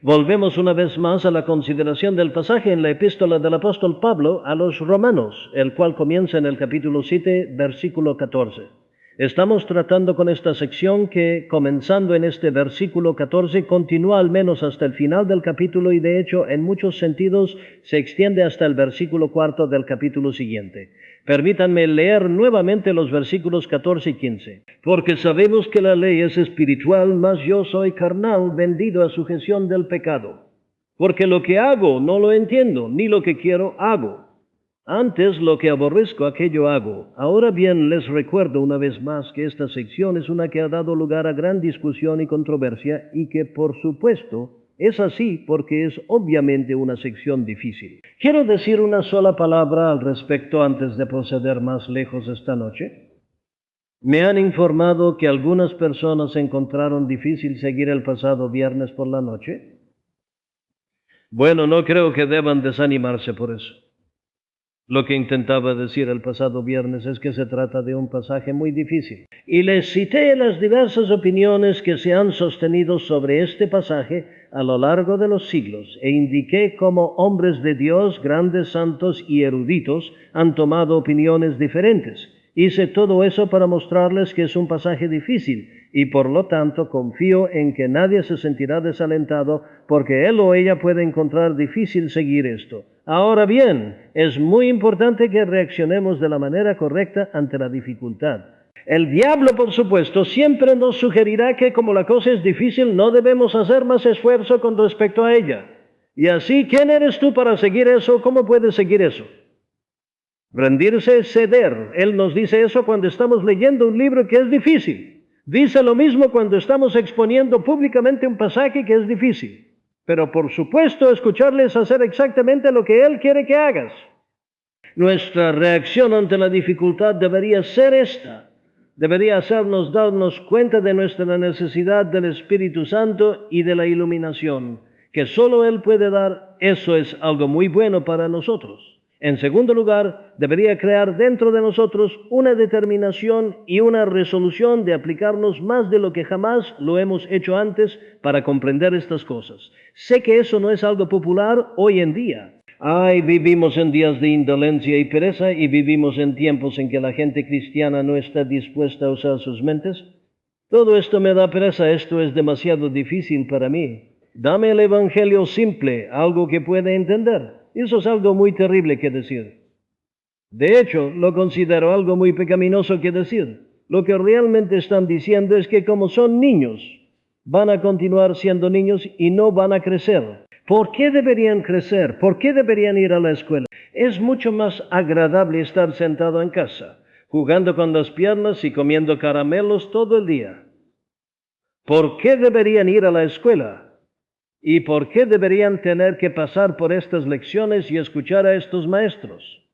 Volvemos una vez más a la consideración del pasaje en la epístola del apóstol Pablo a los romanos, el cual comienza en el capítulo 7, versículo 14. Estamos tratando con esta sección que, comenzando en este versículo 14, continúa al menos hasta el final del capítulo y de hecho en muchos sentidos se extiende hasta el versículo 4 del capítulo siguiente. Permítanme leer nuevamente los versículos 14 y 15. Porque sabemos que la ley es espiritual, mas yo soy carnal, vendido a sujeción del pecado. Porque lo que hago no lo entiendo, ni lo que quiero hago. Antes lo que aborrezco, aquello hago. Ahora bien, les recuerdo una vez más que esta sección es una que ha dado lugar a gran discusión y controversia y que, por supuesto, es así porque es obviamente una sección difícil. Quiero decir una sola palabra al respecto antes de proceder más lejos esta noche. Me han informado que algunas personas encontraron difícil seguir el pasado viernes por la noche. Bueno, no creo que deban desanimarse por eso. Lo que intentaba decir el pasado viernes es que se trata de un pasaje muy difícil. Y les cité las diversas opiniones que se han sostenido sobre este pasaje a lo largo de los siglos e indiqué cómo hombres de Dios, grandes santos y eruditos han tomado opiniones diferentes. Hice todo eso para mostrarles que es un pasaje difícil y por lo tanto confío en que nadie se sentirá desalentado porque él o ella puede encontrar difícil seguir esto. Ahora bien, es muy importante que reaccionemos de la manera correcta ante la dificultad. El diablo, por supuesto, siempre nos sugerirá que como la cosa es difícil, no debemos hacer más esfuerzo con respecto a ella. Y así, ¿quién eres tú para seguir eso? ¿Cómo puedes seguir eso? Rendirse es ceder. Él nos dice eso cuando estamos leyendo un libro que es difícil. Dice lo mismo cuando estamos exponiendo públicamente un pasaje que es difícil. Pero por supuesto, escucharle es hacer exactamente lo que Él quiere que hagas. Nuestra reacción ante la dificultad debería ser esta. Debería hacernos darnos cuenta de nuestra necesidad del Espíritu Santo y de la iluminación, que solo Él puede dar. Eso es algo muy bueno para nosotros. En segundo lugar, debería crear dentro de nosotros una determinación y una resolución de aplicarnos más de lo que jamás lo hemos hecho antes para comprender estas cosas. Sé que eso no es algo popular hoy en día. Vivimos en días de indolencia y pereza y vivimos en tiempos en que la gente cristiana no está dispuesta a usar sus mentes. Todo esto me da pereza, esto es demasiado difícil para mí. Dame el evangelio simple, algo que pueda entender. Eso es algo muy terrible que decir. De hecho, lo considero algo muy pecaminoso que decir. Lo que realmente están diciendo es que como son niños, van a continuar siendo niños y no van a crecer. ¿Por qué deberían crecer? ¿Por qué deberían ir a la escuela? Es mucho más agradable estar sentado en casa, jugando con las piernas y comiendo caramelos todo el día. ¿Por qué deberían ir a la escuela? ¿Y por qué deberían tener que pasar por estas lecciones y escuchar a estos maestros?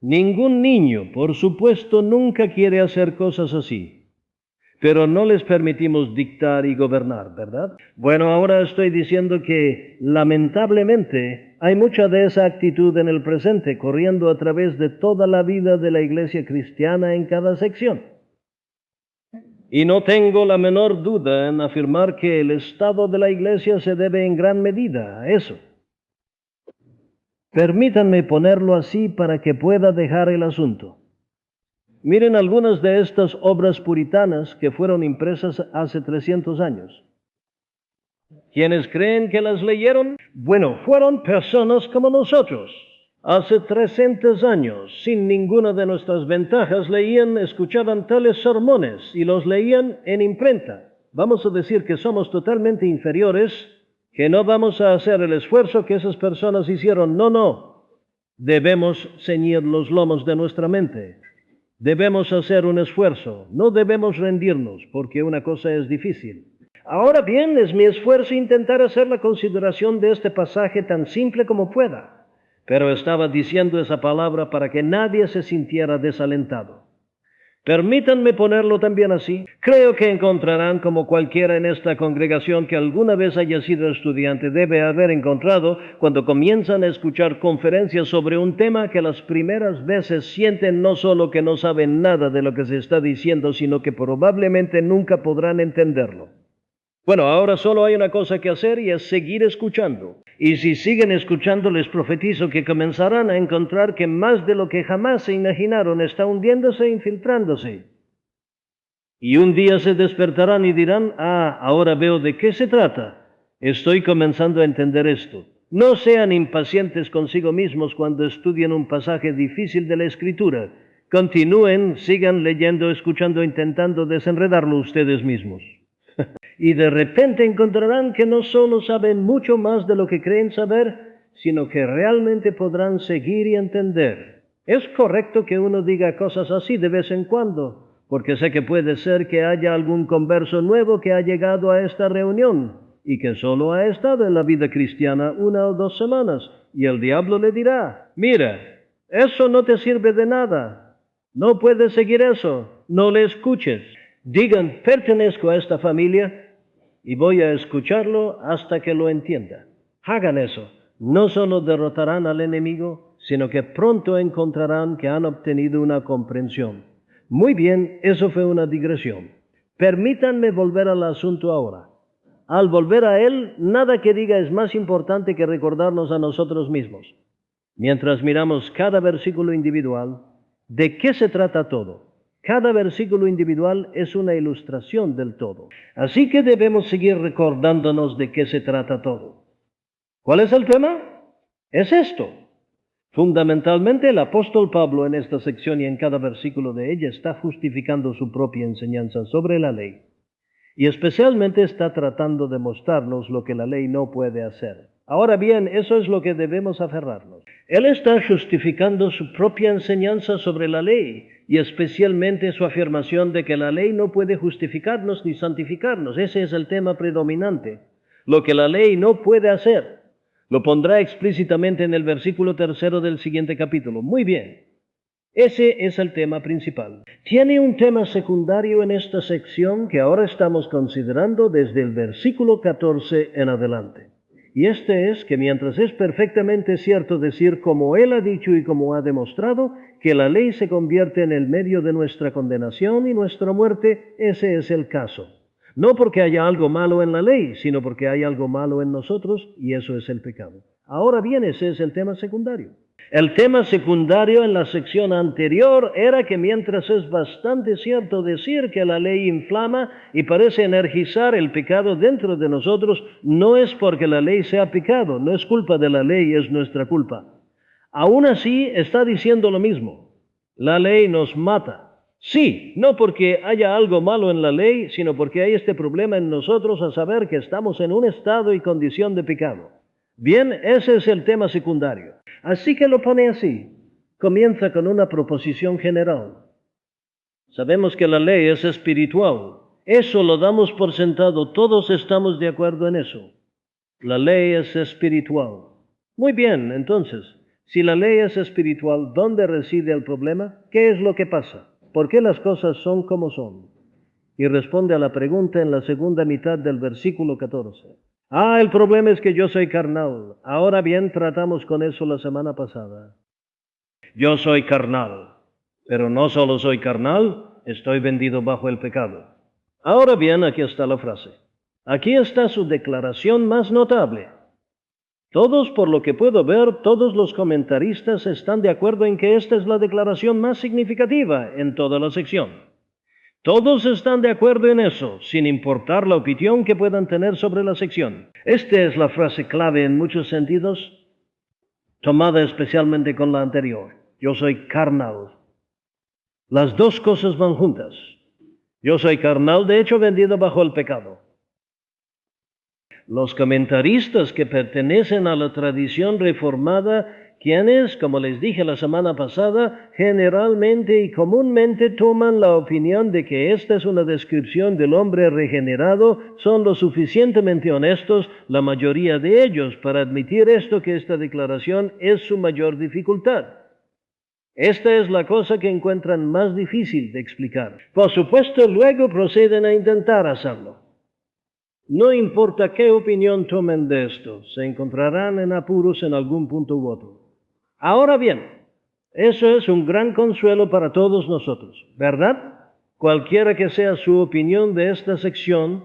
Ningún niño, por supuesto, nunca quiere hacer cosas así. Pero no les permitimos dictar y gobernar, ¿verdad? Bueno, ahora estoy diciendo que, lamentablemente, hay mucha de esa actitud en el presente, corriendo a través de toda la vida de la iglesia cristiana en cada sección. Y no tengo la menor duda en afirmar que el estado de la iglesia se debe en gran medida a eso. Permítanme ponerlo así para que pueda dejar el asunto. Miren algunas de estas obras puritanas que fueron impresas hace 300 años. ¿Quiénes creen que las leyeron? Bueno, fueron personas como nosotros. Hace 300 años, sin ninguna de nuestras ventajas, escuchaban tales sermones y los leían en imprenta. Vamos a decir que somos totalmente inferiores, que no vamos a hacer el esfuerzo que esas personas hicieron. No. Debemos ceñir los lomos de nuestra mente. Debemos hacer un esfuerzo. No debemos rendirnos, porque una cosa es difícil. Ahora bien, es mi esfuerzo intentar hacer la consideración de este pasaje tan simple como pueda. Pero estaba diciendo esa palabra para que nadie se sintiera desalentado. Permítanme ponerlo también así. Creo que encontrarán, como cualquiera en esta congregación que alguna vez haya sido estudiante debe haber encontrado, cuando comienzan a escuchar conferencias sobre un tema que las primeras veces sienten no solo que no saben nada de lo que se está diciendo, sino que probablemente nunca podrán entenderlo. Bueno, ahora solo hay una cosa que hacer y es seguir escuchando. Y si siguen escuchando, les profetizo que comenzarán a encontrar que más de lo que jamás se imaginaron está hundiéndose e infiltrándose. Y un día se despertarán y dirán, ahora veo de qué se trata. Estoy comenzando a entender esto. No sean impacientes consigo mismos cuando estudien un pasaje difícil de la Escritura. Continúen, sigan leyendo, escuchando, intentando desenredarlo ustedes mismos. Y de repente encontrarán que no solo saben mucho más de lo que creen saber, sino que realmente podrán seguir y entender. Es correcto que uno diga cosas así de vez en cuando, porque sé que puede ser que haya algún converso nuevo que ha llegado a esta reunión y que solo ha estado en la vida cristiana 1 o 2 semanas, y el diablo le dirá, mira, eso no te sirve de nada, no puedes seguir eso, no le escuches. Digan, pertenezco a esta familia y voy a escucharlo hasta que lo entienda. Hagan eso. No solo derrotarán al enemigo, sino que pronto encontrarán que han obtenido una comprensión. Muy bien, eso fue una digresión. Permítanme volver al asunto ahora. Al volver a él, nada que diga es más importante que recordarnos a nosotros mismos. Mientras miramos cada versículo individual, ¿de qué se trata todo? Cada versículo individual es una ilustración del todo. Así que debemos seguir recordándonos de qué se trata todo. ¿Cuál es el tema? Es esto. Fundamentalmente, el apóstol Pablo en esta sección y en cada versículo de ella está justificando su propia enseñanza sobre la ley. Y especialmente está tratando de mostrarnos lo que la ley no puede hacer. Ahora bien, eso es lo que debemos aferrarnos. Él está justificando su propia enseñanza sobre la ley y especialmente su afirmación de que la ley no puede justificarnos ni santificarnos. Ese es el tema predominante. Lo que la ley no puede hacer. Lo pondrá explícitamente en el versículo 3 del siguiente capítulo. Muy bien. Ese es el tema principal. Tiene un tema secundario en esta sección que ahora estamos considerando desde el versículo 14 en adelante. Y este es que mientras es perfectamente cierto decir como Él ha dicho y como ha demostrado, que la ley se convierte en el medio de nuestra condenación y nuestra muerte, ese es el caso. No porque haya algo malo en la ley, sino porque hay algo malo en nosotros y eso es el pecado. Ahora bien, ese es el tema secundario. El tema secundario en la sección anterior era que mientras es bastante cierto decir que la ley inflama y parece energizar el pecado dentro de nosotros, no es porque la ley sea pecado, no es culpa de la ley, es nuestra culpa. Aún así está diciendo lo mismo, la ley nos mata. Sí, no porque haya algo malo en la ley, sino porque hay este problema en nosotros a saber que estamos en un estado y condición de pecado. Bien, ese es el tema secundario. Así que lo pone así. Comienza con una proposición general. Sabemos que la ley es espiritual. Eso lo damos por sentado. Todos estamos de acuerdo en eso. La ley es espiritual. Muy bien, entonces, si la ley es espiritual, ¿dónde reside el problema? ¿Qué es lo que pasa? ¿Por qué las cosas son como son? Y responde a la pregunta en la segunda mitad del versículo 14. El problema es que yo soy carnal. Ahora bien, tratamos con eso la semana pasada. Yo soy carnal, pero no solo soy carnal, estoy vendido bajo el pecado. Ahora bien, aquí está la frase. Aquí está su declaración más notable. Todos, por lo que puedo ver, todos los comentaristas están de acuerdo en que esta es la declaración más significativa en toda la sección. Todos están de acuerdo en eso, sin importar la opinión que puedan tener sobre la sección. Esta es la frase clave en muchos sentidos, tomada especialmente con la anterior. Yo soy carnal. Las dos cosas van juntas. Yo soy carnal, de hecho, vendido bajo el pecado. Los comentaristas que pertenecen a la tradición reformada, quienes, como les dije la semana pasada, generalmente y comúnmente toman la opinión de que esta es una descripción del hombre regenerado, son lo suficientemente honestos, la mayoría de ellos, para admitir esto, que esta declaración es su mayor dificultad. Esta es la cosa que encuentran más difícil de explicar. Por supuesto, luego proceden a intentar hacerlo. No importa qué opinión tomen de esto, se encontrarán en apuros en algún punto u otro. Ahora bien, eso es un gran consuelo para todos nosotros, ¿verdad? Cualquiera que sea su opinión de esta sección,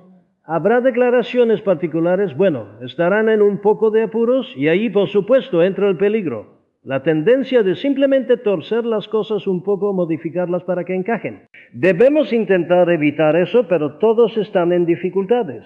Habrá declaraciones particulares, bueno, estarán en un poco de apuros y ahí por supuesto entra el peligro. La tendencia de simplemente torcer las cosas un poco, modificarlas para que encajen. Debemos intentar evitar eso, pero todos están en dificultades.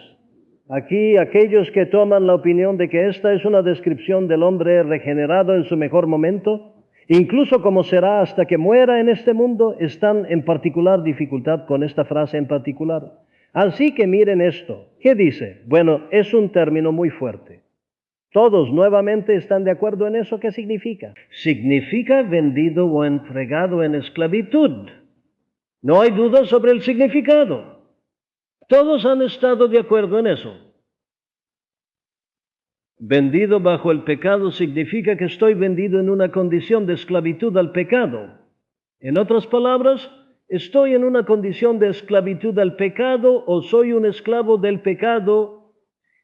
Aquí aquellos que toman la opinión de que esta es una descripción del hombre regenerado en su mejor momento, incluso como será hasta que muera en este mundo, están en particular dificultad con esta frase en particular. Así que miren esto. ¿Qué dice? Bueno, es un término muy fuerte. Todos nuevamente están de acuerdo en eso. ¿Qué significa? Significa vendido o entregado en esclavitud. No hay duda sobre el significado. Todos han estado de acuerdo en eso. Vendido bajo el pecado significa que estoy vendido en una condición de esclavitud al pecado. En otras palabras, estoy en una condición de esclavitud al pecado o soy un esclavo del pecado.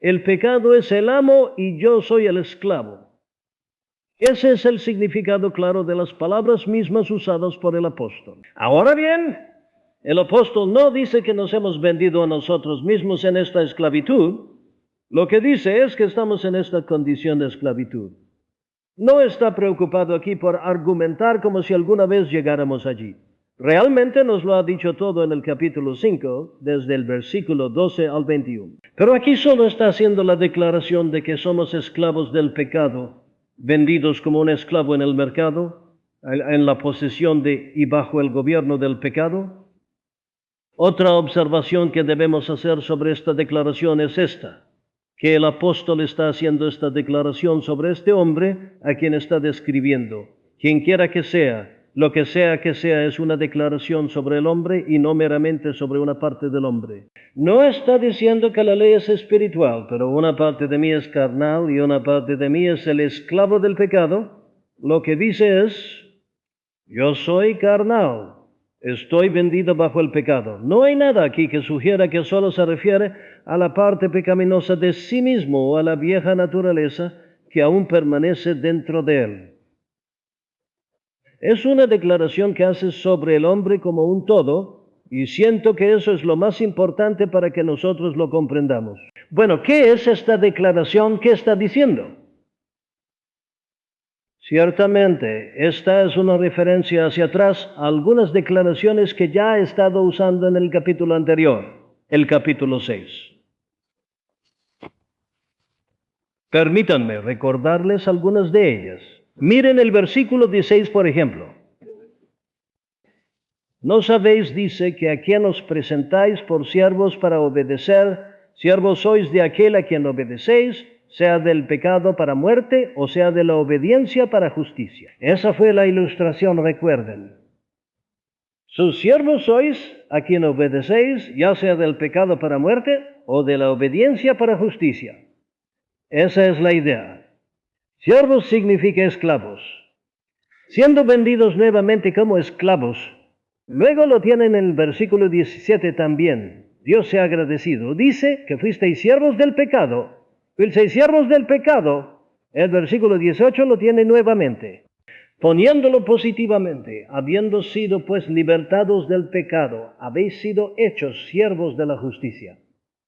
El pecado es el amo y yo soy el esclavo. Ese es el significado claro de las palabras mismas usadas por el apóstol. Ahora bien, el apóstol no dice que nos hemos vendido a nosotros mismos en esta esclavitud. Lo que dice es que estamos en esta condición de esclavitud. No está preocupado aquí por argumentar como si alguna vez llegáramos allí. Realmente nos lo ha dicho todo en el capítulo 5, desde el versículo 12 al 21. Pero aquí solo está haciendo la declaración de que somos esclavos del pecado, vendidos como un esclavo en el mercado, en la posesión de y bajo el gobierno del pecado. Otra observación que debemos hacer sobre esta declaración es esta, que el apóstol está haciendo esta declaración sobre este hombre a quien está describiendo. Quien quiera que sea, lo que sea es una declaración sobre el hombre y no meramente sobre una parte del hombre. No está diciendo que la ley es espiritual, pero una parte de mí es carnal y una parte de mí es el esclavo del pecado. Lo que dice es, yo soy carnal, estoy vendido bajo el pecado. No hay nada aquí que sugiera que solo se refiere a la parte pecaminosa de sí mismo o a la vieja naturaleza que aún permanece dentro de él. Es una declaración que hace sobre el hombre como un todo, y siento que eso es lo más importante para que nosotros lo comprendamos. Bueno, ¿qué es esta declaración? ¿Qué está diciendo? Ciertamente, esta es una referencia hacia atrás a algunas declaraciones que ya ha estado usando en el capítulo anterior, el capítulo 6. Permítanme recordarles algunas de ellas. Miren el versículo 16, por ejemplo. ¿No sabéis, dice, que a quien os presentáis por siervos para obedecer, siervos sois de aquel a quien obedecéis, sea del pecado para muerte o sea de la obediencia para justicia? Esa fue la ilustración, recuerden. Sus siervos sois a quien obedecéis, ya sea del pecado para muerte o de la obediencia para justicia. Esa es la idea. Siervos significa esclavos. Siendo vendidos nuevamente como esclavos, luego lo tienen en el versículo 17 también. Dios sea agradecido. Dice que fuisteis siervos del pecado. Fuisteis siervos del pecado. El versículo 18 lo tiene nuevamente. Poniéndolo positivamente, habiendo sido pues libertados del pecado, habéis sido hechos siervos de la justicia.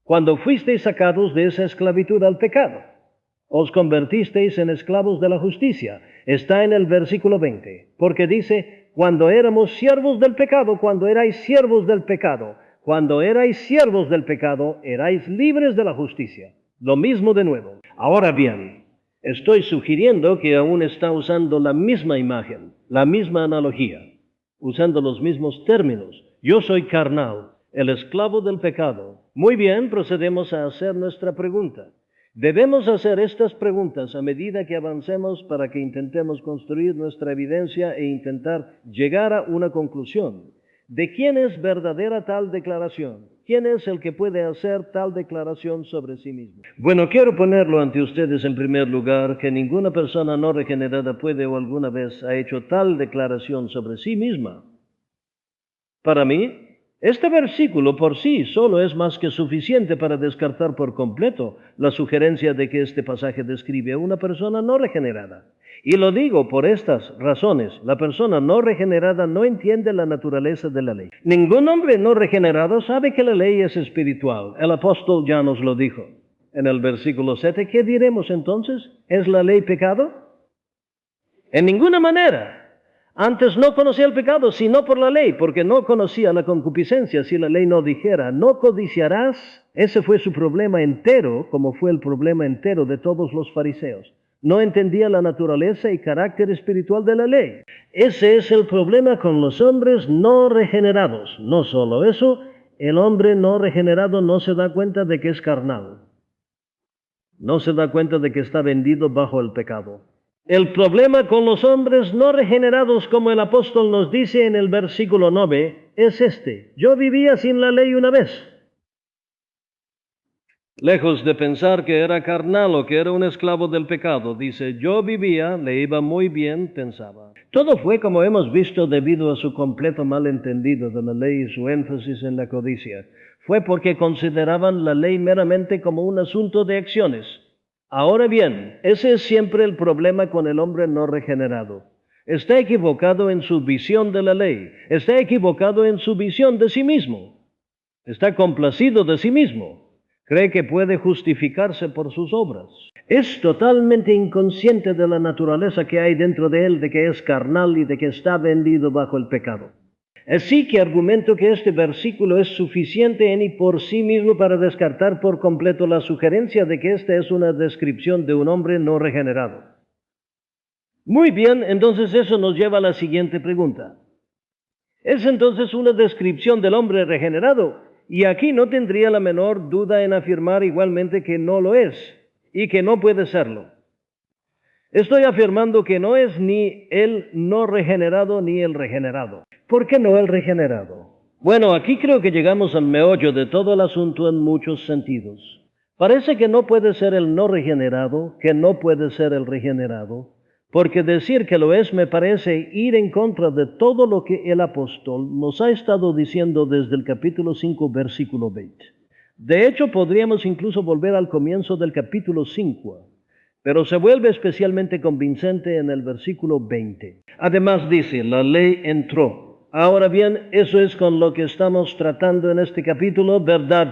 Cuando fuisteis sacados de esa esclavitud al pecado, os convertisteis en esclavos de la justicia. Está en el versículo 20, porque dice, cuando éramos siervos del pecado, cuando erais siervos del pecado, cuando erais siervos del pecado, erais libres de la justicia. Lo mismo de nuevo. Ahora bien, estoy sugiriendo que aún está usando la misma imagen, la misma analogía, usando los mismos términos. Yo soy carnal, el esclavo del pecado. Muy bien, procedemos a hacer nuestra pregunta. Debemos hacer estas preguntas a medida que avancemos para que intentemos construir nuestra evidencia e intentar llegar a una conclusión. ¿De quién es verdadera tal declaración? ¿Quién es el que puede hacer tal declaración sobre sí mismo? Bueno, quiero ponerlo ante ustedes en primer lugar, que ninguna persona no regenerada puede o alguna vez ha hecho tal declaración sobre sí misma. Para mí, este versículo por sí solo es más que suficiente para descartar por completo la sugerencia de que este pasaje describe a una persona no regenerada. Y lo digo por estas razones. La persona no regenerada no entiende la naturaleza de la ley. Ningún hombre no regenerado sabe que la ley es espiritual. El apóstol ya nos lo dijo. En el versículo 7, ¿qué diremos entonces? ¿Es la ley pecado? En ninguna manera. Antes no conocía el pecado, sino por la ley, porque no conocía la concupiscencia. Si la ley no dijera, no codiciarás, ese fue su problema entero, como fue el problema entero de todos los fariseos. No entendía la naturaleza y carácter espiritual de la ley. Ese es el problema con los hombres no regenerados. No solo eso, el hombre no regenerado no se da cuenta de que es carnal. No se da cuenta de que está vendido bajo el pecado. El problema con los hombres no regenerados, como el apóstol nos dice en el versículo 9, es este. Yo vivía sin la ley una vez. Lejos de pensar que era carnal o que era un esclavo del pecado, dice, yo vivía, le iba muy bien, pensaba. Todo fue, como hemos visto, debido a su completo malentendido de la ley y su énfasis en la codicia. Fue porque consideraban la ley meramente como un asunto de acciones. Ahora bien, ese es siempre el problema con el hombre no regenerado. Está equivocado en su visión de la ley, está equivocado en su visión de sí mismo, está complacido de sí mismo, cree que puede justificarse por sus obras. Es totalmente inconsciente de la naturaleza que hay dentro de él, de que es carnal y de que está vendido bajo el pecado. Así que argumento que este versículo es suficiente en y por sí mismo para descartar por completo la sugerencia de que esta es una descripción de un hombre no regenerado. Muy bien, entonces eso nos lleva a la siguiente pregunta. ¿Es entonces una descripción del hombre regenerado? Y aquí no tendría la menor duda en afirmar igualmente que no lo es y que no puede serlo. Estoy afirmando que no es ni el no regenerado ni el regenerado. ¿Por qué no el regenerado? Bueno, aquí creo que llegamos al meollo de todo el asunto en muchos sentidos. Parece que no puede ser el no regenerado, que no puede ser el regenerado, porque decir que lo es me parece ir en contra de todo lo que el apóstol nos ha estado diciendo desde el capítulo 5, versículo 20. De hecho, podríamos incluso volver al comienzo del capítulo 5, pero se vuelve especialmente convincente en el versículo 20. Además dice, la ley entró. Ahora bien, eso es con lo que estamos tratando en este capítulo, ¿verdad?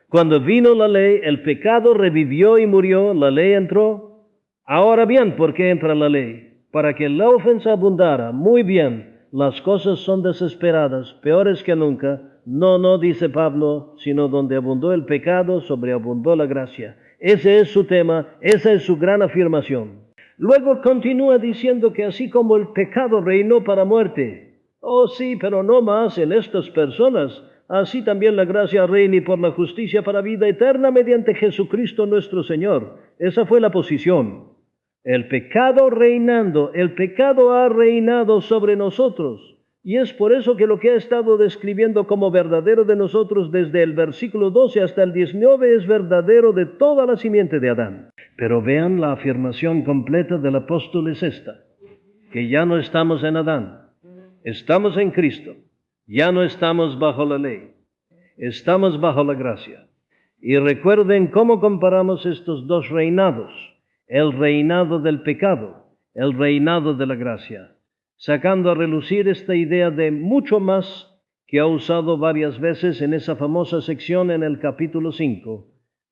Cuando vino la ley, el pecado revivió y murió, la ley entró. Ahora bien, ¿por qué entra la ley? Para que la ofensa abundara. Muy bien, las cosas son desesperadas, peores que nunca. No, dice Pablo, sino donde abundó el pecado, sobreabundó la gracia. Ese es su tema, esa es su gran afirmación. Luego continúa diciendo que así como el pecado reinó para muerte, oh sí, pero no más en estas personas, así también la gracia reina por la justicia para vida eterna mediante Jesucristo nuestro Señor. Esa fue la posición. El pecado reinando, el pecado ha reinado sobre nosotros. Y es por eso que lo que ha estado describiendo como verdadero de nosotros desde el versículo 12 hasta el 19 es verdadero de toda la simiente de Adán. Pero vean, la afirmación completa del apóstol es esta, que ya no estamos en Adán, estamos en Cristo, ya no estamos bajo la ley, estamos bajo la gracia. Y recuerden cómo comparamos estos dos reinados, el reinado del pecado, el reinado de la gracia, sacando a relucir esta idea de mucho más que ha usado varias veces en esa famosa sección en el capítulo 5,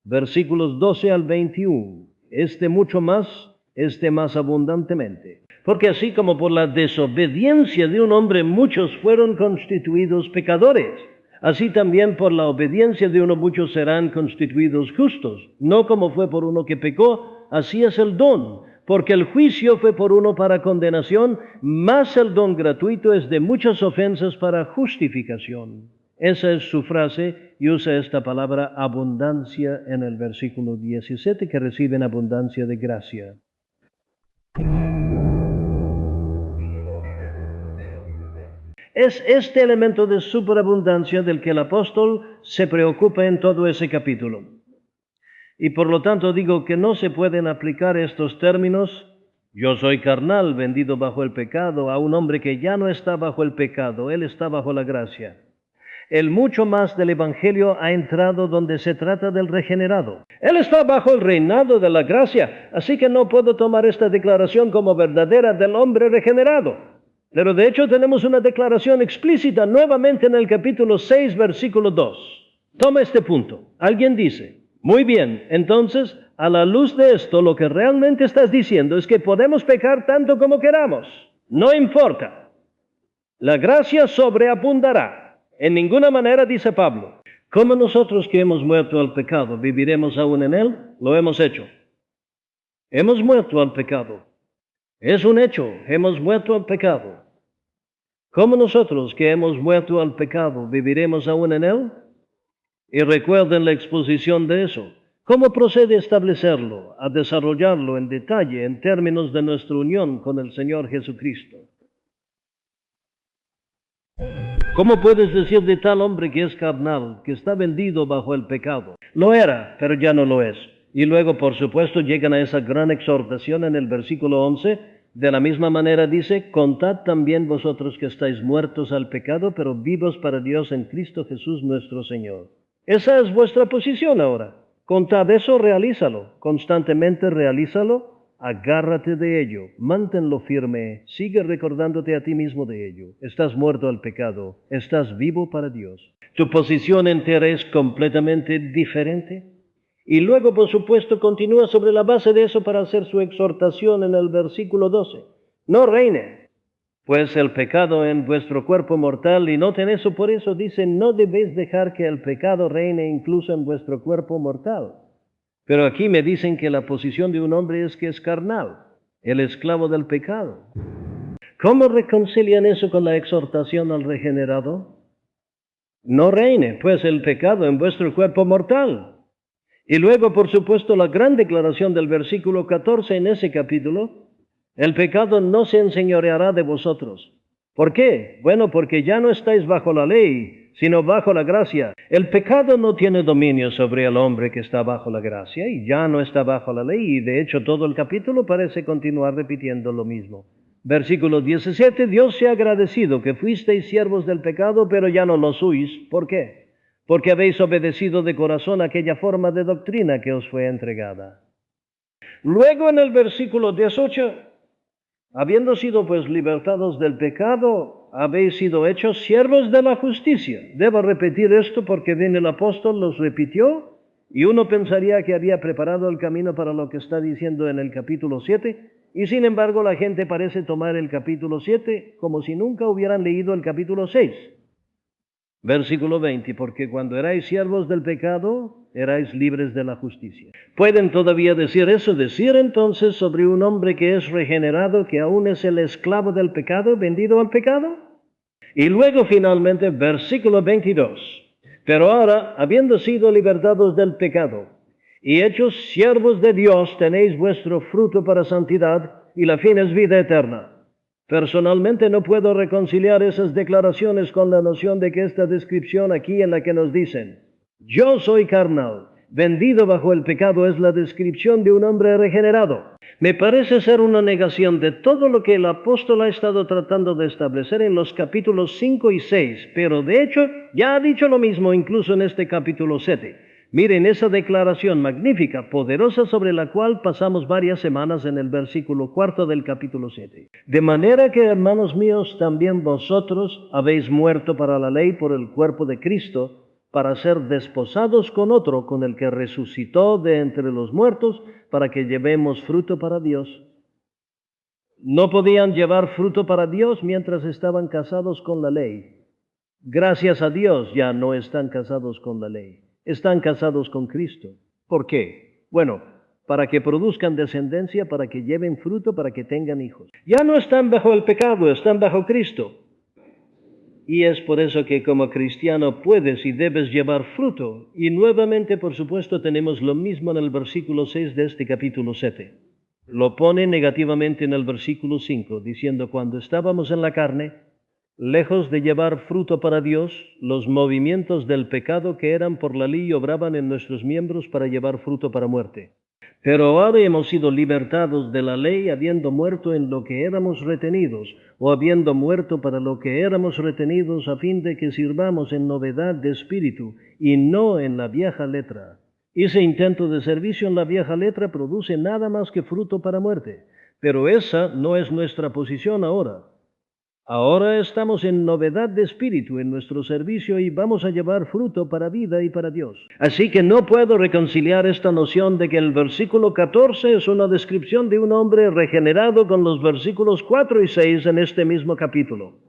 versículos 12 al 21. Este mucho más, este más abundantemente. Porque así como por la desobediencia de un hombre muchos fueron constituidos pecadores, así también por la obediencia de uno muchos serán constituidos justos. No como fue por uno que pecó, así es el don. Porque el juicio fue por uno para condenación, mas el don gratuito es de muchas ofensas para justificación. Esa es su frase y usa esta palabra abundancia en el versículo 17, que reciben abundancia de gracia. Es este elemento de superabundancia del que el apóstol se preocupa en todo ese capítulo. Y por lo tanto digo que no se pueden aplicar estos términos, yo soy carnal, vendido bajo el pecado, a un hombre que ya no está bajo el pecado, él está bajo la gracia. El mucho más del Evangelio ha entrado donde se trata del regenerado. Él está bajo el reinado de la gracia, así que no puedo tomar esta declaración como verdadera del hombre regenerado. Pero de hecho tenemos una declaración explícita nuevamente en el capítulo 6, versículo 2. Toma este punto. Alguien dice, muy bien, entonces, a la luz de esto, lo que realmente estás diciendo es que podemos pecar tanto como queramos. No importa. La gracia sobreabundará. En ninguna manera, dice Pablo. ¿Cómo nosotros que hemos muerto al pecado viviremos aún en él? Lo hemos hecho. Hemos muerto al pecado. Es un hecho, hemos muerto al pecado. ¿Cómo nosotros que hemos muerto al pecado viviremos aún en él? Y recuerden la exposición de eso. ¿Cómo procede a establecerlo, a desarrollarlo en detalle en términos de nuestra unión con el Señor Jesucristo? ¿Cómo puedes decir de tal hombre que es carnal, que está vendido bajo el pecado? Lo era, pero ya no lo es. Y luego, por supuesto, llegan a esa gran exhortación en el versículo 11. De la misma manera dice, contad también vosotros que estáis muertos al pecado, pero vivos para Dios en Cristo Jesús nuestro Señor. Esa es vuestra posición ahora. Contad eso, realízalo. Constantemente realízalo. Agárrate de ello, manténlo firme, sigue recordándote a ti mismo de ello. Estás muerto al pecado, estás vivo para Dios. Tu posición entera es completamente diferente. Y luego, por supuesto, continúa sobre la base de eso para hacer su exhortación en el versículo 12. No reine, pues el pecado en vuestro cuerpo mortal, y noten eso, por eso dice, no debéis dejar que el pecado reine incluso en vuestro cuerpo mortal. Pero aquí me dicen que la posición de un hombre es que es carnal, el esclavo del pecado. ¿Cómo reconcilian eso con la exhortación al regenerado? No reine, pues, el pecado en vuestro cuerpo mortal. Y luego, por supuesto, la gran declaración del versículo 14 en ese capítulo, el pecado no se enseñoreará de vosotros. ¿Por qué? Bueno, porque ya no estáis bajo la ley, sino bajo la gracia. El pecado no tiene dominio sobre el hombre que está bajo la gracia y ya no está bajo la ley, y de hecho todo el capítulo parece continuar repitiendo lo mismo. Versículo 17, Dios sea agradecido que fuisteis siervos del pecado, pero ya no lo sois. ¿Por qué? Porque habéis obedecido de corazón aquella forma de doctrina que os fue entregada. Luego en el versículo 18, habiendo sido pues libertados del pecado, habéis sido hechos siervos de la justicia. Debo repetir esto porque bien el apóstol los repitió y uno pensaría que había preparado el camino para lo que está diciendo en el capítulo 7 y sin embargo la gente parece tomar el capítulo 7 como si nunca hubieran leído el capítulo 6. Versículo 20, porque cuando erais siervos del pecado, erais libres de la justicia. ¿Pueden todavía decir eso? Decir entonces sobre un hombre que es regenerado, que aún es el esclavo del pecado, vendido al pecado. Y luego finalmente, versículo 22, pero ahora, habiendo sido libertados del pecado y hechos siervos de Dios, tenéis vuestro fruto para santidad y la fin es vida eterna. Personalmente no puedo reconciliar esas declaraciones con la noción de que esta descripción aquí en la que nos dicen, yo soy carnal, vendido bajo el pecado, es la descripción de un hombre regenerado. Me parece ser una negación de todo lo que el apóstol ha estado tratando de establecer en los capítulos 5 y 6, pero de hecho ya ha dicho lo mismo incluso en este capítulo 7. Miren esa declaración magnífica, poderosa, sobre la cual pasamos varias semanas en el versículo 4 del capítulo 7. De manera que, hermanos míos, también vosotros habéis muerto para la ley por el cuerpo de Cristo, para ser desposados con otro, con el que resucitó de entre los muertos, para que llevemos fruto para Dios. No podían llevar fruto para Dios mientras estaban casados con la ley. Gracias a Dios ya no están casados con la ley. Están casados con Cristo. ¿Por qué? Bueno, para que produzcan descendencia, para que lleven fruto, para que tengan hijos. Ya no están bajo el pecado, están bajo Cristo. Y es por eso que como cristiano puedes y debes llevar fruto. Y nuevamente, por supuesto, tenemos lo mismo en el versículo 6 de este capítulo 7. Lo pone negativamente en el versículo 5, diciendo, cuando estábamos en la carne, lejos de llevar fruto para Dios, los movimientos del pecado que eran por la ley obraban en nuestros miembros para llevar fruto para muerte. Pero ahora hemos sido libertados de la ley habiendo muerto en lo que éramos retenidos, o habiendo muerto para lo que éramos retenidos a fin de que sirvamos en novedad de espíritu y no en la vieja letra. Ese intento de servicio en la vieja letra produce nada más que fruto para muerte, pero esa no es nuestra posición ahora. Ahora estamos en novedad de espíritu en nuestro servicio y vamos a llevar fruto para vida y para Dios. Así que no puedo reconciliar esta noción de que el versículo 14 es una descripción de un hombre regenerado con los versículos 4 y 6 en este mismo capítulo.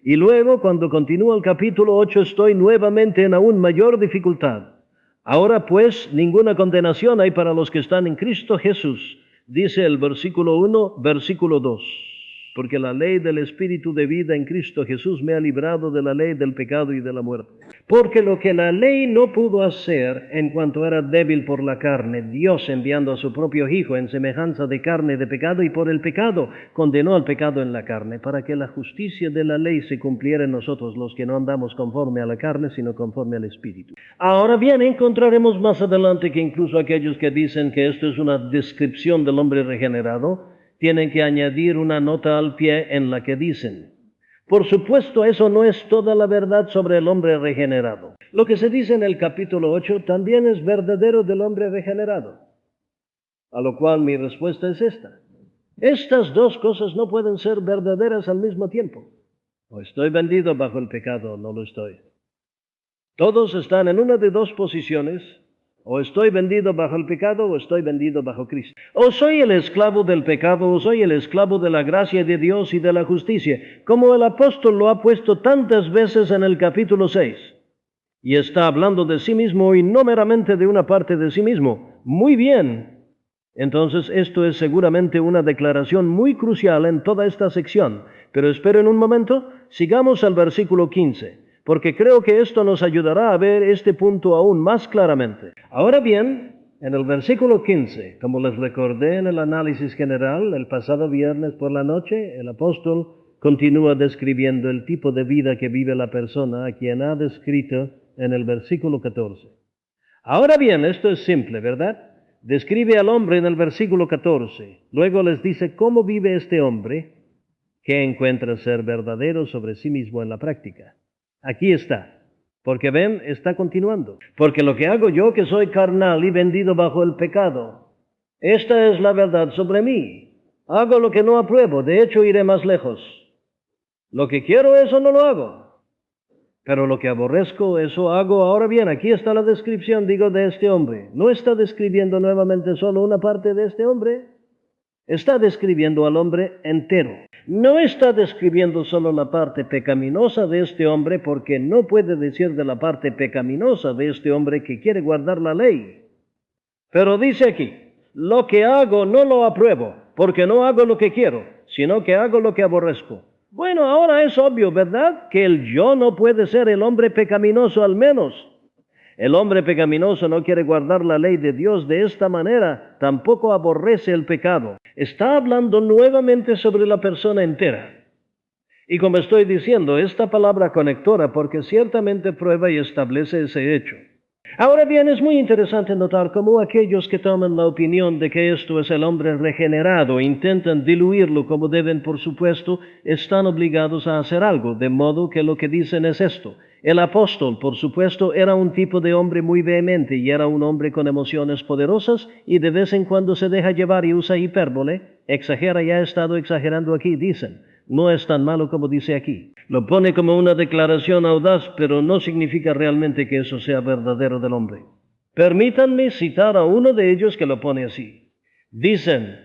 Y luego, cuando continúa el capítulo 8, estoy nuevamente en aún mayor dificultad. Ahora pues, ninguna condenación hay para los que están en Cristo Jesús, dice el versículo 1, versículo 2. Porque la ley del Espíritu de vida en Cristo Jesús me ha librado de la ley del pecado y de la muerte. Porque lo que la ley no pudo hacer en cuanto era débil por la carne, Dios enviando a su propio Hijo en semejanza de carne de pecado y por el pecado condenó al pecado en la carne, para que la justicia de la ley se cumpliera en nosotros los que no andamos conforme a la carne, sino conforme al Espíritu. Ahora bien, encontraremos más adelante que incluso aquellos que dicen que esto es una descripción del hombre regenerado, tienen que añadir una nota al pie en la que dicen: por supuesto, eso no es toda la verdad sobre el hombre regenerado. Lo que se dice en el capítulo 8 también es verdadero del hombre regenerado. A lo cual mi respuesta es esta: estas dos cosas no pueden ser verdaderas al mismo tiempo. O estoy vendido bajo el pecado o no lo estoy. Todos están en una de dos posiciones. O estoy vendido bajo el pecado o estoy vendido bajo Cristo. O soy el esclavo del pecado o soy el esclavo de la gracia de Dios y de la justicia, como el apóstol lo ha puesto tantas veces en el capítulo 6. Y está hablando de sí mismo y no meramente de una parte de sí mismo. Muy bien. Entonces esto es seguramente una declaración muy crucial en toda esta sección. Pero esperen un momento, sigamos al versículo 15. Porque creo que esto nos ayudará a ver este punto aún más claramente. Ahora bien, en el versículo 15, como les recordé en el análisis general el pasado viernes por la noche, el apóstol continúa describiendo el tipo de vida que vive la persona a quien ha descrito en el versículo 14. Ahora bien, esto es simple, ¿verdad? Describe al hombre en el versículo 14. Luego les dice cómo vive este hombre que encuentra ser verdadero sobre sí mismo en la práctica. Aquí está, porque ven, está continuando. Porque lo que hago yo, que soy carnal y vendido bajo el pecado, esta es la verdad sobre mí. Hago lo que no apruebo, de hecho iré más lejos. Lo que quiero, eso no lo hago. Pero lo que aborrezco, eso hago. Ahora bien, aquí está la descripción, digo, de este hombre. No está describiendo nuevamente solo una parte de este hombre. Está describiendo al hombre entero. No está describiendo solo la parte pecaminosa de este hombre, porque no puede decir de la parte pecaminosa de este hombre que quiere guardar la ley. Pero dice aquí: lo que hago no lo apruebo, porque no hago lo que quiero, sino que hago lo que aborrezco. Bueno, ahora es obvio, ¿verdad?, que el yo no puede ser el hombre pecaminoso al menos. El hombre pecaminoso no quiere guardar la ley de Dios de esta manera, tampoco aborrece el pecado. Está hablando nuevamente sobre la persona entera. Y como estoy diciendo, esta palabra conectora, porque ciertamente prueba y establece ese hecho. Ahora bien, es muy interesante notar cómo aquellos que toman la opinión de que esto es el hombre regenerado, intentan diluirlo como deben, por supuesto, están obligados a hacer algo, de modo que lo que dicen es esto: el apóstol, por supuesto, era un tipo de hombre muy vehemente y era un hombre con emociones poderosas y de vez en cuando se deja llevar y usa hipérbole, exagera y ha estado exagerando aquí, dicen. No es tan malo como dice aquí. Lo pone como una declaración audaz, pero no significa realmente que eso sea verdadero del hombre. Permítanme citar a uno de ellos que lo pone así. Dicen: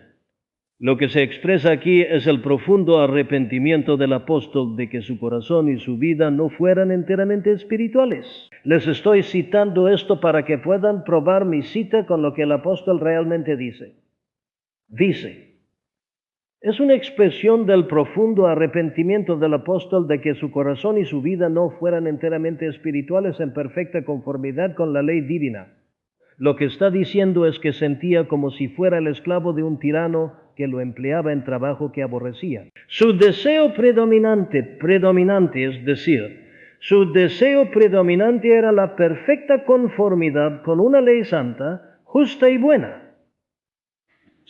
lo que se expresa aquí es el profundo arrepentimiento del apóstol de que su corazón y su vida no fueran enteramente espirituales. Les estoy citando esto para que puedan probar mi cita con lo que el apóstol realmente dice. Dice: es una expresión del profundo arrepentimiento del apóstol de que su corazón y su vida no fueran enteramente espirituales en perfecta conformidad con la ley divina. Lo que está diciendo es que sentía como si fuera el esclavo de un tirano que lo empleaba en trabajo que aborrecía. Su deseo predominante, es decir, su deseo predominante era la perfecta conformidad con una ley santa, justa y buena.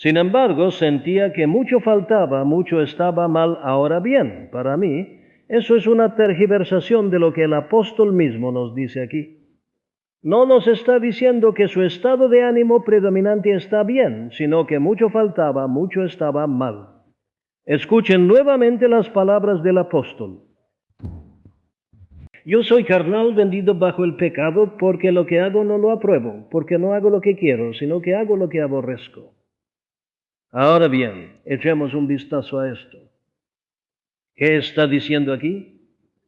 Sin embargo, sentía que mucho faltaba, mucho estaba mal. Ahora bien, para mí, eso es una tergiversación de lo que el apóstol mismo nos dice aquí. No nos está diciendo que su estado de ánimo predominante está bien, sino que mucho faltaba, mucho estaba mal. Escuchen nuevamente las palabras del apóstol. Yo soy carnal, vendido bajo el pecado, porque lo que hago no lo apruebo, porque no hago lo que quiero, sino que hago lo que aborrezco. Ahora bien, echemos un vistazo a esto. ¿Qué está diciendo aquí?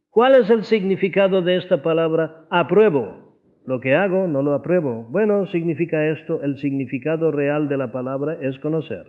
¿Cuál es el significado de esta palabra apruebo? Lo que hago no lo apruebo. Bueno, significa esto, el significado real de la palabra es conocer.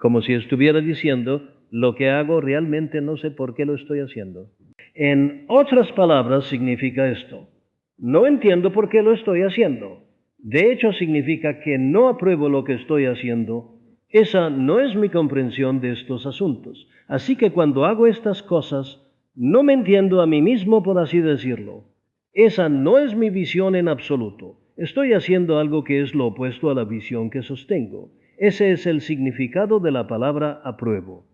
Como si estuviera diciendo, lo que hago realmente no sé por qué lo estoy haciendo. En otras palabras significa esto, no entiendo por qué lo estoy haciendo. De hecho significa que no apruebo lo que estoy haciendo. Esa no es mi comprensión de estos asuntos. Así que cuando hago estas cosas, no me entiendo a mí mismo, por así decirlo. Esa no es mi visión en absoluto. Estoy haciendo algo que es lo opuesto a la visión que sostengo. Ese es el significado de la palabra apruebo.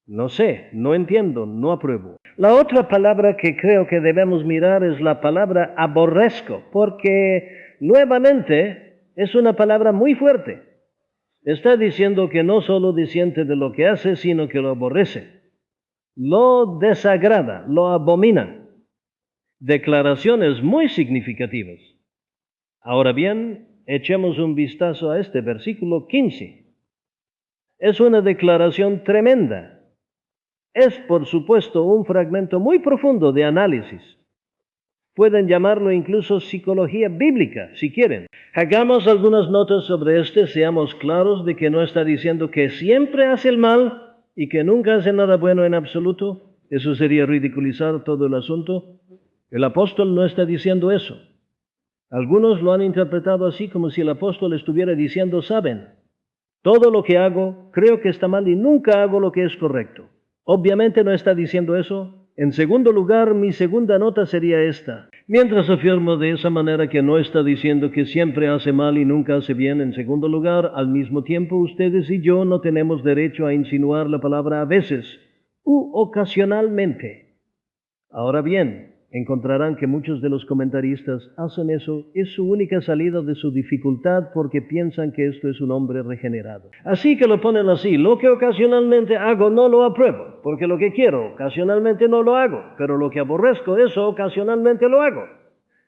No sé, no entiendo, no apruebo. La otra palabra que creo que debemos mirar es la palabra aborrezco, porque nuevamente es una palabra muy fuerte. Está diciendo que no solo disiente de lo que hace, sino que lo aborrece, lo desagrada, lo abomina. Declaraciones muy significativas. Ahora bien, echemos un vistazo a este versículo 15. Es una declaración tremenda. Es, por supuesto, un fragmento muy profundo de análisis. Pueden llamarlo incluso psicología bíblica, si quieren. Hagamos algunas notas sobre este, seamos claros de que no está diciendo que siempre hace el mal y que nunca hace nada bueno en absoluto. Eso sería ridiculizar todo el asunto. El apóstol no está diciendo eso. Algunos lo han interpretado así, como si el apóstol estuviera diciendo, saben, todo lo que hago creo que está mal y nunca hago lo que es correcto. Obviamente no está diciendo eso. En segundo lugar, mi segunda nota sería esta. Mientras afirmo de esa manera que no está diciendo que siempre hace mal y nunca hace bien, en segundo lugar, al mismo tiempo, ustedes y yo no tenemos derecho a insinuar la palabra a veces u ocasionalmente. Ahora bien, encontrarán que muchos de los comentaristas hacen eso, es su única salida de su dificultad porque piensan que esto es un hombre regenerado. Así que lo ponen así, lo que ocasionalmente hago no lo apruebo, porque lo que quiero ocasionalmente no lo hago, pero lo que aborrezco eso ocasionalmente lo hago.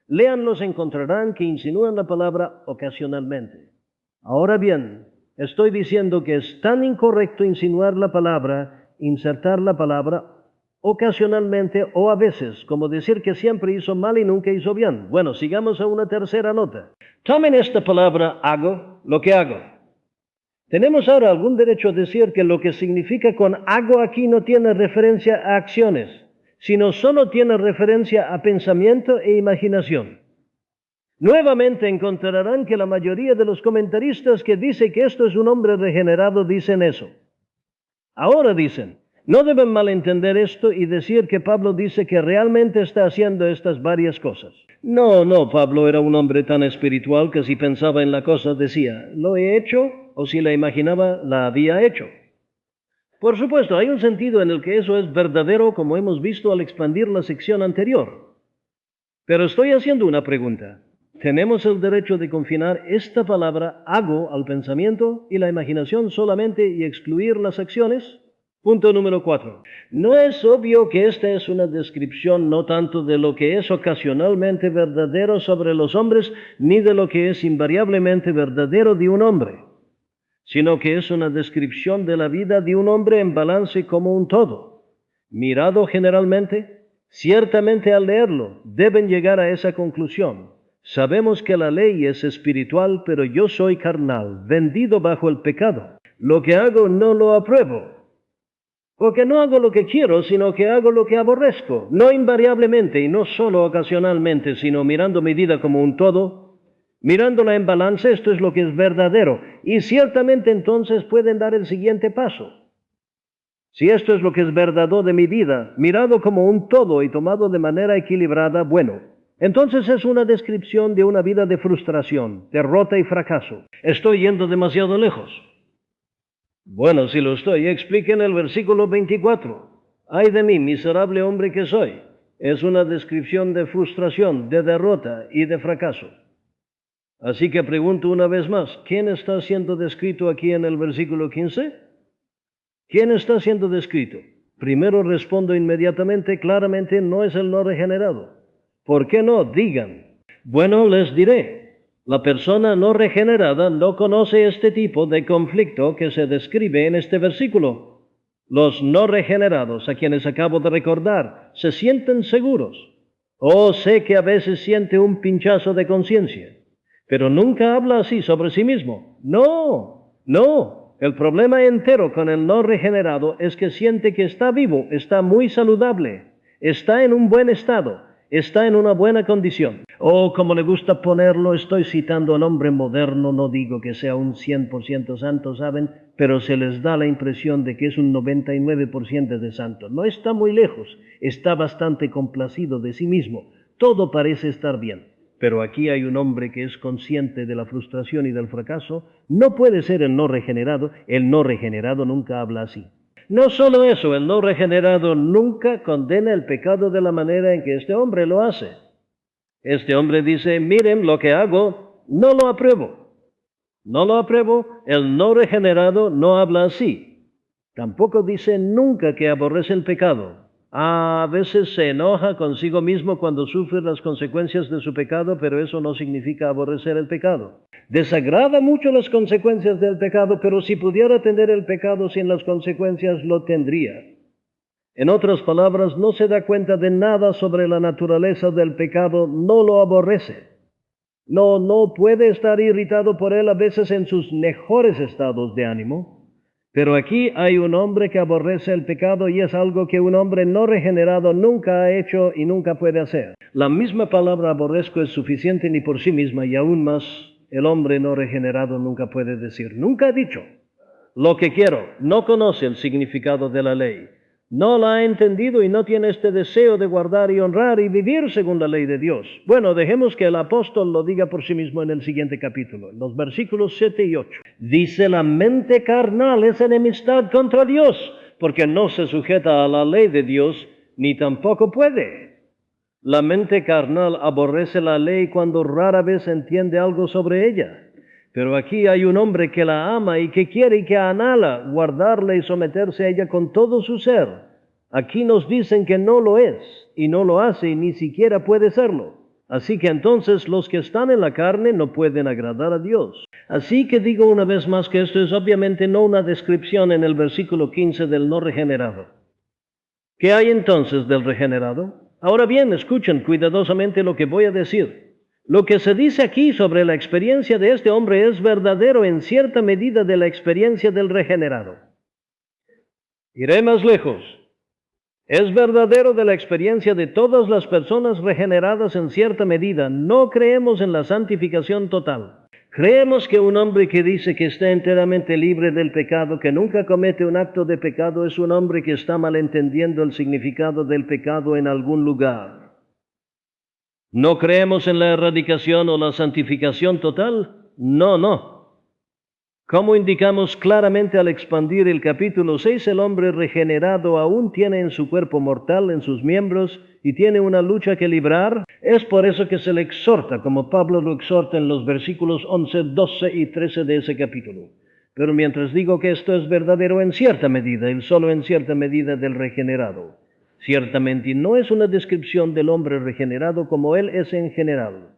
Léanlos, encontrarán que insinúan la palabra ocasionalmente. Ahora bien, estoy diciendo que es tan incorrecto insinuar la palabra, insertar la palabra ocasionalmente o a veces, como decir que siempre hizo mal y nunca hizo bien. Bueno, sigamos a una tercera nota. Tomen esta palabra hago, lo que hago. Tenemos ahora algún derecho a decir que lo que significa con hago aquí no tiene referencia a acciones, sino solo tiene referencia a pensamiento e imaginación. Nuevamente encontrarán que la mayoría de los comentaristas que dicen que esto es un hombre regenerado dicen eso. Ahora dicen, no deben malentender esto y decir que Pablo dice que realmente está haciendo estas varias cosas. No, Pablo era un hombre tan espiritual que si pensaba en la cosa decía, lo he hecho, o si la imaginaba, la había hecho. Por supuesto, hay un sentido en el que eso es verdadero, como hemos visto al expandir la sección anterior. Pero estoy haciendo una pregunta. ¿Tenemos el derecho de confinar esta palabra hago al pensamiento y la imaginación solamente y excluir las acciones? Punto número 4. No es obvio que esta es una descripción no tanto de lo que es ocasionalmente verdadero sobre los hombres, ni de lo que es invariablemente verdadero de un hombre, sino que es una descripción de la vida de un hombre en balance como un todo. Mirado generalmente, ciertamente al leerlo, deben llegar a esa conclusión. Sabemos que la ley es espiritual, pero yo soy carnal, vendido bajo el pecado. Lo que hago no lo apruebo. Porque no hago lo que quiero, sino que hago lo que aborrezco, no invariablemente y no solo ocasionalmente, sino mirando mi vida como un todo, mirándola en balance, esto es lo que es verdadero. Y ciertamente entonces pueden dar el siguiente paso. Si esto es lo que es verdadero de mi vida, mirado como un todo y tomado de manera equilibrada, bueno, entonces es una descripción de una vida de frustración, derrota y fracaso. Estoy yendo demasiado lejos. Bueno, si lo estoy, explique en el versículo 24. Ay de mí, miserable hombre que soy. Es una descripción de frustración, de derrota y de fracaso. Así que pregunto una vez más, ¿quién está siendo descrito aquí en el versículo 15? ¿Quién está siendo descrito? Primero respondo inmediatamente, claramente no es el no regenerado. ¿Por qué no? Digan. Bueno, les diré. La persona no regenerada no conoce este tipo de conflicto que se describe en este versículo. Los no regenerados, a quienes acabo de recordar, se sienten seguros. Oh, sé que a veces siente un pinchazo de conciencia, pero nunca habla así sobre sí mismo. No, no. El problema entero con el no regenerado es que siente que está vivo, está muy saludable, está en un buen estado, está en una buena condición. O como le gusta ponerlo, estoy citando al hombre moderno, no digo que sea un 100% santo, ¿saben? Pero se les da la impresión de que es un 99% de santo. No está muy lejos, está bastante complacido de sí mismo, todo parece estar bien. Pero aquí hay un hombre que es consciente de la frustración y del fracaso. No puede ser el no regenerado nunca habla así. No solo eso, el no regenerado nunca condena el pecado de la manera en que este hombre lo hace. Este hombre dice, miren lo que hago, no lo apruebo. No lo apruebo, el no regenerado no habla así. Tampoco dice nunca que aborrece el pecado. A veces se enoja consigo mismo cuando sufre las consecuencias de su pecado, pero eso no significa aborrecer el pecado. Desagrada mucho las consecuencias del pecado, pero si pudiera tener el pecado sin las consecuencias, lo tendría. En otras palabras, no se da cuenta de nada sobre la naturaleza del pecado, no lo aborrece. No puede estar irritado por él a veces en sus mejores estados de ánimo. Pero aquí hay un hombre que aborrece el pecado y es algo que un hombre no regenerado nunca ha hecho y nunca puede hacer. La misma palabra aborrezco es suficiente ni por sí misma y aún más el hombre no regenerado nunca puede decir. Nunca ha dicho lo que quiero, no conoce el significado de la ley, no la ha entendido y no tiene este deseo de guardar y honrar y vivir según la ley de Dios. Bueno, dejemos que el apóstol lo diga por sí mismo en el siguiente capítulo, en los versículos 7 y 8. Dice, la mente carnal es enemistad contra Dios, porque no se sujeta a la ley de Dios, ni tampoco puede. La mente carnal aborrece la ley cuando rara vez entiende algo sobre ella. Pero aquí hay un hombre que la ama y que quiere y que anhela guardarla y someterse a ella con todo su ser. Aquí nos dicen que no lo es y no lo hace y ni siquiera puede serlo. Así que entonces los que están en la carne no pueden agradar a Dios. Así que digo una vez más que esto es obviamente no una descripción en el versículo 15 del no regenerado. ¿Qué hay entonces del regenerado? Ahora bien, escuchen cuidadosamente lo que voy a decir. Lo que se dice aquí sobre la experiencia de este hombre es verdadero en cierta medida de la experiencia del regenerado. Iré más lejos. Es verdadero de la experiencia de todas las personas regeneradas en cierta medida. No creemos en la santificación total. Creemos que un hombre que dice que está enteramente libre del pecado, que nunca comete un acto de pecado, es un hombre que está malentendiendo el significado del pecado en algún lugar. ¿No creemos en la erradicación o la santificación total? No. Como indicamos claramente al expandir el capítulo 6, el hombre regenerado aún tiene en su cuerpo mortal, en sus miembros, y tiene una lucha que librar. Es por eso que se le exhorta, como Pablo lo exhorta en los versículos 11, 12 y 13 de ese capítulo. Pero mientras digo que esto es verdadero en cierta medida, y solo en cierta medida del regenerado. Ciertamente no es una descripción del hombre regenerado como él es en general.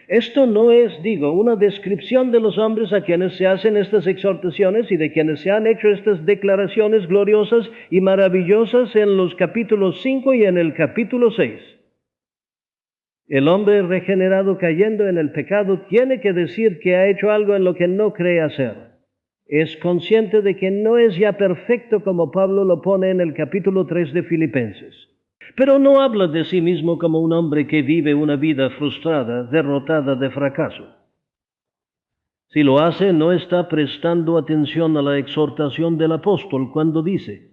Esto no es, digo, una descripción de los hombres a quienes se hacen estas exhortaciones y de quienes se han hecho estas declaraciones gloriosas y maravillosas en los capítulos 5 y en el capítulo 6. El hombre regenerado cayendo en el pecado tiene que decir que ha hecho algo en lo que no cree hacer. Es consciente de que no es ya perfecto como Pablo lo pone en el capítulo 3 de Filipenses. Pero no habla de sí mismo como un hombre que vive una vida frustrada, derrotada de fracaso. Si lo hace, no está prestando atención a la exhortación del apóstol cuando dice,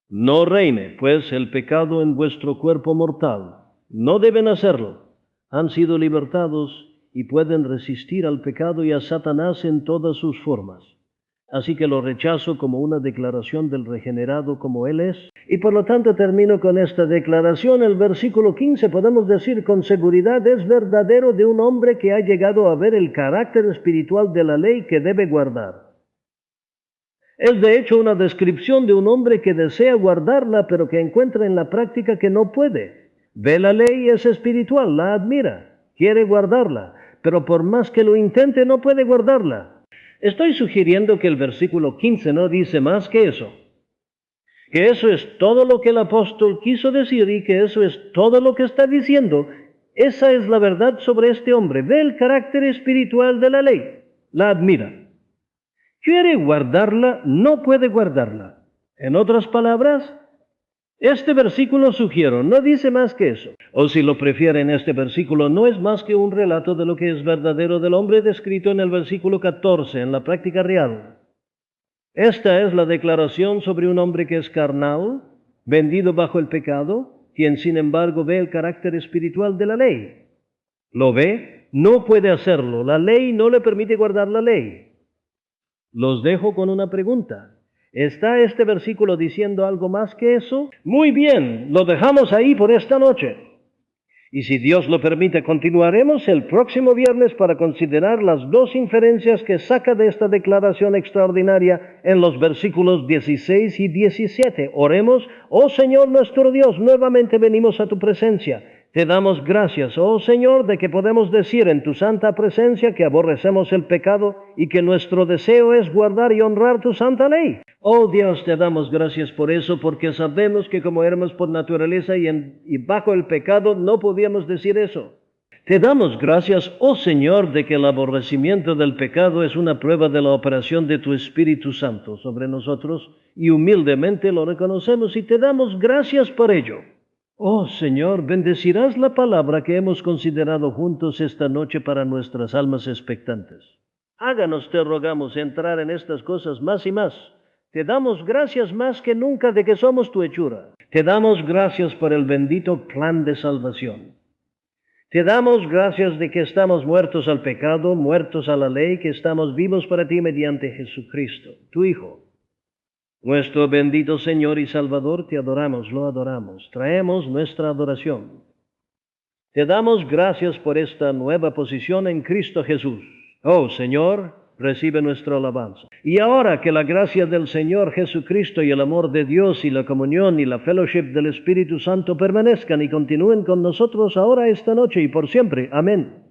no reine, pues, el pecado en vuestro cuerpo mortal. No deben hacerlo. Han sido libertados y pueden resistir al pecado y a Satanás en todas sus formas. así que lo rechazo como una declaración del regenerado como Él es. Y por lo tanto termino con esta declaración. El versículo 15 podemos decir con seguridad es verdadero de un hombre que ha llegado a ver el carácter espiritual de la ley que debe guardar. Es de hecho una descripción de un hombre que desea guardarla, pero que encuentra en la práctica que no puede. Ve la ley, es espiritual, la admira, quiere guardarla, pero por más que lo intente no puede guardarla. Estoy sugiriendo que el versículo 15 no dice más que eso. Que eso es todo lo que el apóstol quiso decir y que eso es todo lo que está diciendo. Esa es la verdad sobre este hombre. Ve el carácter espiritual de la ley, la admira. Quiere guardarla, no puede guardarla. En otras palabras, este versículo sugiero, no dice más que eso. O si lo prefieren, este versículo no es más que un relato de lo que es verdadero del hombre descrito en el versículo 14, en la práctica real. Esta es la declaración sobre un hombre que es carnal, vendido bajo el pecado, quien sin embargo ve el carácter espiritual de la ley. ¿Lo ve? No puede hacerlo. La ley no le permite guardar la ley. Los dejo con una pregunta. ¿Está este versículo diciendo algo más que eso? Muy bien, lo dejamos ahí por esta noche. Y si Dios lo permite, continuaremos el próximo viernes para considerar las dos inferencias que saca de esta declaración extraordinaria en los versículos 16 y 17. Oremos. Oh Señor nuestro Dios, nuevamente venimos a tu presencia. Te damos gracias, oh Señor, de que podemos decir en tu santa presencia que aborrecemos el pecado y que nuestro deseo es guardar y honrar tu santa ley. Oh Dios, te damos gracias por eso, porque sabemos que como éramos por naturaleza y bajo el pecado, no podíamos decir eso. Te damos gracias, oh Señor, de que el aborrecimiento del pecado es una prueba de la operación de tu Espíritu Santo sobre nosotros, y humildemente lo reconocemos y te damos gracias por ello. Oh Señor, bendecirás la palabra que hemos considerado juntos esta noche para nuestras almas expectantes. Háganos, te rogamos, entrar en estas cosas más y más. Te damos gracias más que nunca de que somos tu hechura. Te damos gracias por el bendito plan de salvación. Te damos gracias de que estamos muertos al pecado, muertos a la ley, que estamos vivos para ti mediante Jesucristo, tu Hijo. Nuestro bendito Señor y Salvador, te adoramos, lo adoramos. Traemos nuestra adoración. Te damos gracias por esta nueva posición en Cristo Jesús. Oh Señor, recibe nuestra alabanza. Y ahora que la gracia del Señor Jesucristo y el amor de Dios y la comunión y la fellowship del Espíritu Santo permanezcan y continúen con nosotros ahora esta noche y por siempre. Amén.